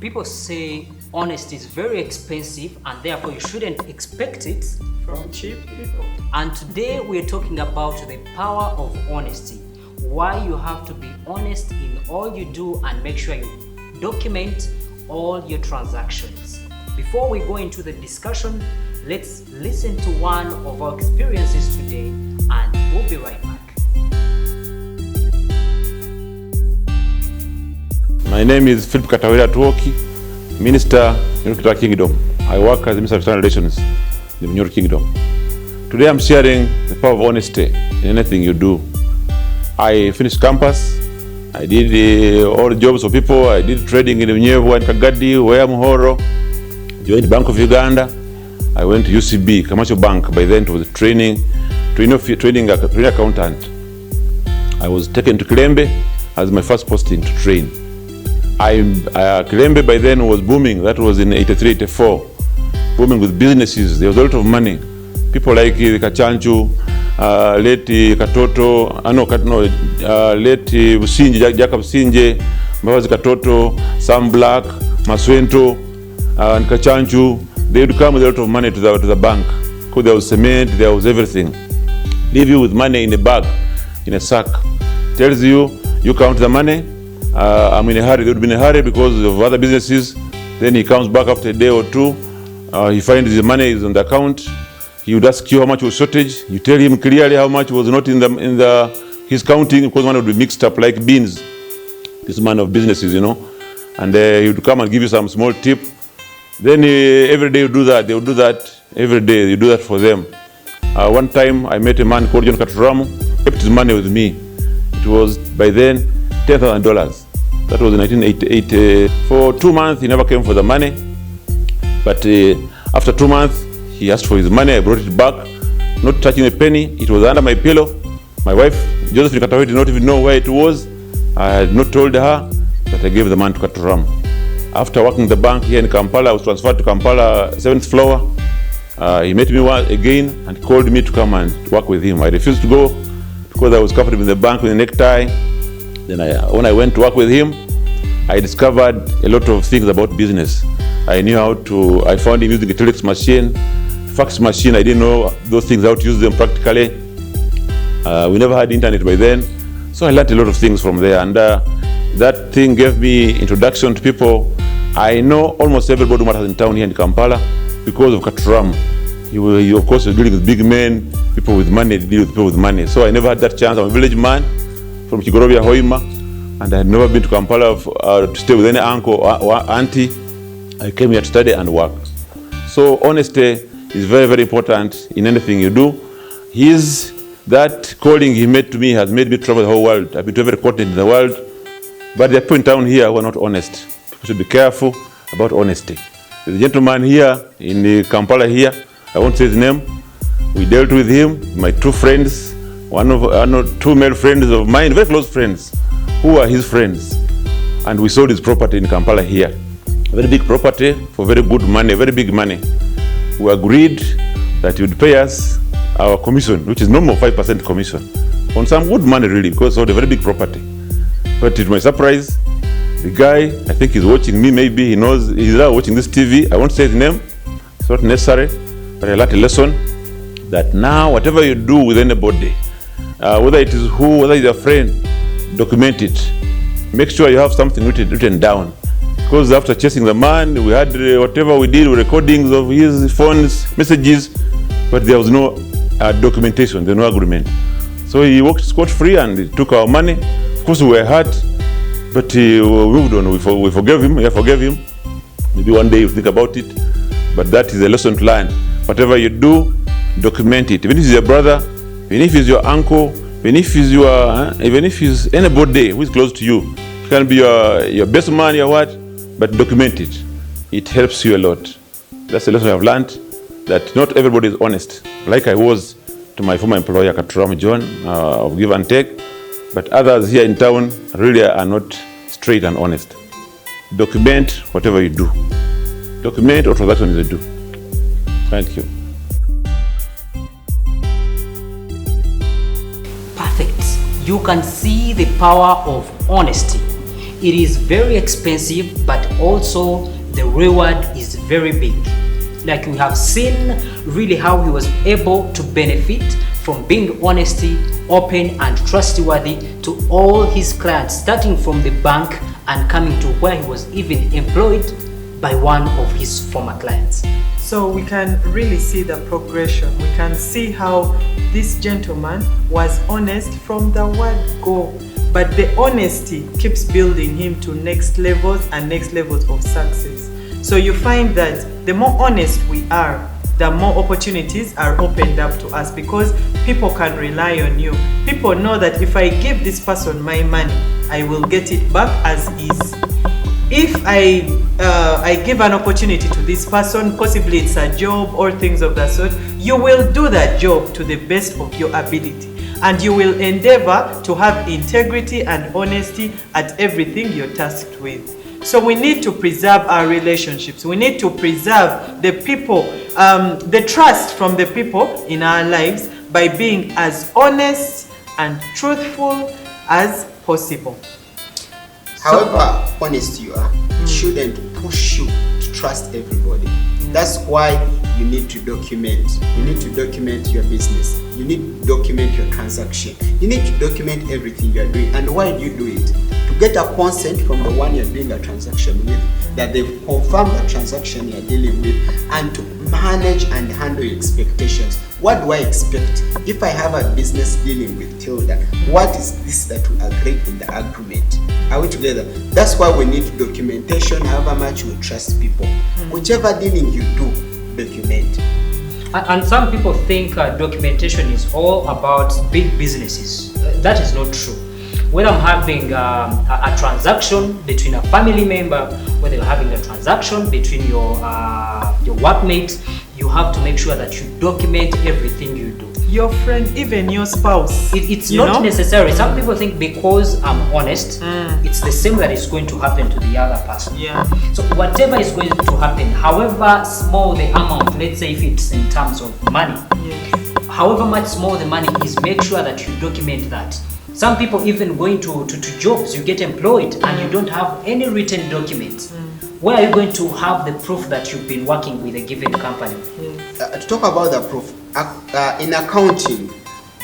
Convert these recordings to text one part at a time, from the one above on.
People say honesty is very expensive and therefore you shouldn't expect it from cheap people. And today we're talking about the power of honesty. Why you have to be honest in all you do and make sure you document all your transactions. Before we go into the discussion, let's listen to one of our experiences today and we'll be right back. My name is Philip Katawira Tuoki, Minister in the United Kingdom. I work as Minister of External Relations in the United Kingdom. Today I'm sharing the power of honesty in anything you do. I finished campus. I did all jobs for people. I did trading in Mnyevu and Kagadi, Muhoro. Joined Bank of Uganda. I went to UCB, Commercial Bank. By then it was training accountant. I was taken to Kilembe as my first posting to train. Kilembe by then was booming. That was in 83, 84. Booming with businesses. There was a lot of money. People like Kachanchu, late Katoto, late Businje, Jacob Sinje, Mbawazi Katoto, Sam Black, Maswento, and Kachanchu. They would come with a lot of money to the bank. Because there was cement, there was everything. Leave you with money in a bag, in a sack. Tells you, you count the money. I'm in a hurry. They would be in a hurry because of other businesses. Then he comes back after a day or two. He finds the money is on the account. He would ask you how much was shortage. You tell him clearly how much was not in his counting, because money would be mixed up like beans. This man of businesses, you know. And he would come and give you some small tip. Then every day you do that. They would do that every day. You do that for them. One time I met a man called John Katuramu. Kept his money with me. It was by then $10,000. That was in 1988. For 2 months, he never came for the money. But after 2 months, he asked for his money. I brought it back, not touching a penny. It was under my pillow. My wife, Josephine Katawira, did not even know where it was. I had not told her, but I gave the man to Katuram. After working the bank here in Kampala, I was transferred to Kampala, 7th floor. He met me again and called me to come and work with him. I refused to go because I was comfortable in the bank with a necktie. Then when I went to work with him, I discovered a lot of things about business. I found him using a telex machine, fax machine. I didn't know those things, how to use them practically. We never had internet by then. So I learned a lot of things from there. And that thing gave me introduction to people. I know almost everybody who matters in town here in Kampala because of Katuram. He of course was dealing with big men, people with money, deal with people with money. So I never had that chance. I'm a village man from Kigorobia, Hoima, and I had never been to Kampala to stay with any uncle or auntie. I came here to study and work. So honesty is very, very important in anything you do. That calling he made to me has made me travel the whole world. I've been to every continent in the world. But there are people in town here who are not honest. People should be careful about honesty. There's a gentleman here in Kampala here. I won't say his name. We dealt with him, my two friends, two male friends of mine, very close friends, who are his friends. And we sold his property in Kampala here. A very big property for very good money, very big money. We agreed that he would pay us our commission, which is normal 5% commission, on some good money really, because of the very big property. But to my surprise, the guy, I think he's watching me, maybe he knows, he's now watching this TV. I won't say his name, it's not necessary, but I learned a lesson that now whatever you do with anybody, whether it is whether it's a friend, document it. Make sure you have something written down. Because after chasing the man, we had whatever we did, recordings of his phones, messages, but there was no documentation, there was no agreement. So he walked scot-free and he took our money. Of course we were hurt, but we moved on. We forgave him, I forgave him. Maybe one day you think about it, but that is a lesson to learn. Whatever you do, document it. Even if it's your brother, even if it's your uncle, even if it's anybody who is close to you. It can be your best man, your what, but document it. It helps you a lot. That's a lesson I've learned, that not everybody is honest. Like I was to my former employer, Katuram John, of give and take, but others here in town really are not straight and honest. Document whatever you do. Document what transactions you do. Thank you. Perfect. You can see the power of honesty. it is very expensive, but also the reward is very big. Like we have seen really how he was able to benefit from being honesty, open and trustworthy to all his clients, starting from the bank and coming to where he was even employed by one of his former clients. So we can really see the progression. We can see how this gentleman was honest from the word go, but the honesty keeps building him to next levels and next levels of success. So you find that the more honest we are, the more opportunities are opened up to us, because people can rely on you. People know that if I give this person my money, I will get it back as is. If I give an opportunity to this person, possibly it's a job or things of that sort, you will do that job to the best of your ability, and you will endeavor to have integrity and honesty at everything you're tasked with. So we need to preserve our relationships. We need to preserve the people, the trust from the people in our lives by being as honest and truthful as possible. However honest you are, it shouldn't push you to trust everybody. That's why you need to document. You need to document your business. You need to document your transaction. You need to document everything you are doing. And why do you do it? To get a consent from the one you're doing a transaction with, that they've confirmed the transaction you're dealing with, and to manage and handle your expectations. What do I expect? If I have a business dealing with Tilda, what is this that we agreed in the agreement? Are we together? That's why we need documentation, however much we trust people. Whichever dealing you do, document. And some people think documentation is all about big businesses. That is not true. When I'm having a transaction between a family member, whether you're having a transaction between your workmates, you have to make sure that you document everything you do. Your friend, even your spouse. It's not necessary. Some people think because I'm honest, it's the same that is going to happen to the other person. Yeah. So whatever is going to happen, however small the amount, let's say if it's in terms of money, however much small the money is, make sure that you document that. Some people even going to jobs, you get employed and you don't have any written documents. Where are you going to have the proof that you've been working with a given company? To talk about the proof, in accounting,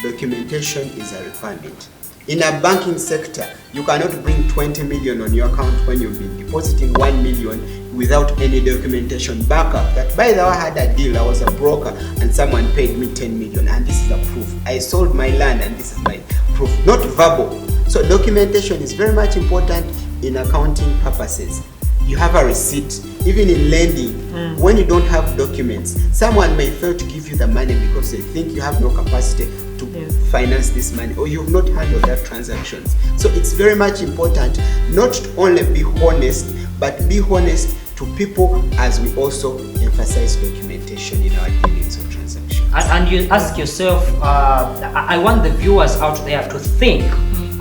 documentation is a requirement. In a banking sector, you cannot bring 20 million on your account when you've been depositing 1 million without any documentation backup. That by the way, I had a deal, I was a broker and someone paid me 10 million and this is a proof. I sold my land and this is my proof, not verbal. So documentation is very much important in accounting purposes. You have a receipt. Even in lending, when you don't have documents, someone may fail to give you the money because they think you have no capacity to finance this money, or you've not handled that transactions. So it's very much important not to only be honest, but be honest to people, as we also emphasize documentation in our dealings of transactions. And you ask yourself, I want the viewers out there to think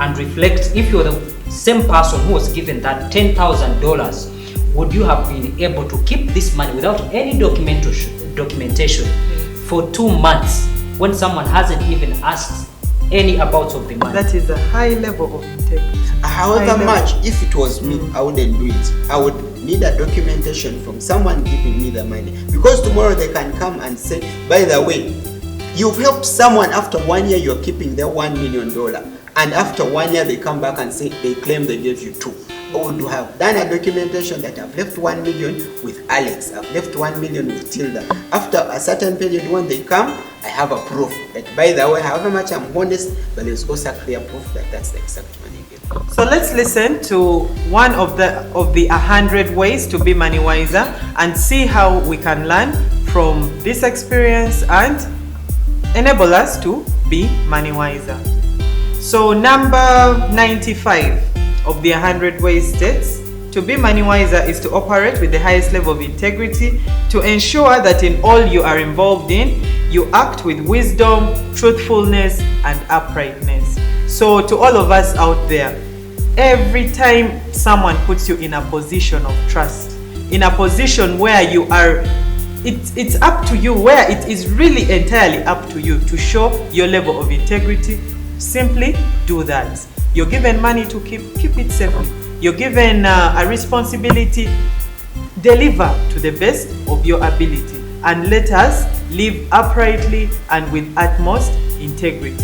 and reflect. If you're the same person who was given that $10,000, would you have been able to keep this money without any documentation for 2 months when someone hasn't even asked any about of the money? That is a high level of integrity. However much, if it was me, I wouldn't do it. I would need a documentation from someone giving me the money, because tomorrow they can come and say, by the way, you've helped someone. After 1 year you're keeping their $1 million, and after 1 year they come back and say they claim they gave you 2. Or to have done a documentation that I've left 1 million with Alex, I've left 1 million with Tilda. After a certain period, when they come, I have a proof that, by the way, however much I'm honest, but there's also clear proof that that's the exact money given. So let's listen to one of the 100 ways to be money wiser and see how we can learn from this experience and enable us to be money wiser. So number 95 of the 100 ways states, to be money wiser is to operate with the highest level of integrity, to ensure that in all you are involved in, you act with wisdom, truthfulness, and uprightness. So to all of us out there, every time someone puts you in a position of trust, in a position where you are, it's up to you, where it is really entirely up to you to show your level of integrity, simply do that. You're given money to keep it safely. You're given a responsibility. Deliver to the best of your ability, and let us live uprightly and with utmost integrity.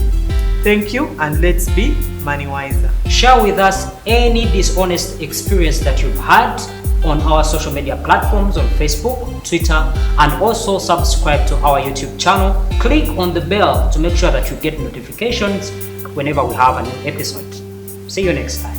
Thank you, and let's be money wiser. Share with us any dishonest experience that you've had on our social media platforms on Facebook, Twitter, and also subscribe to our YouTube channel. Click on the bell to make sure that you get notifications whenever we have a new episode. See you next time.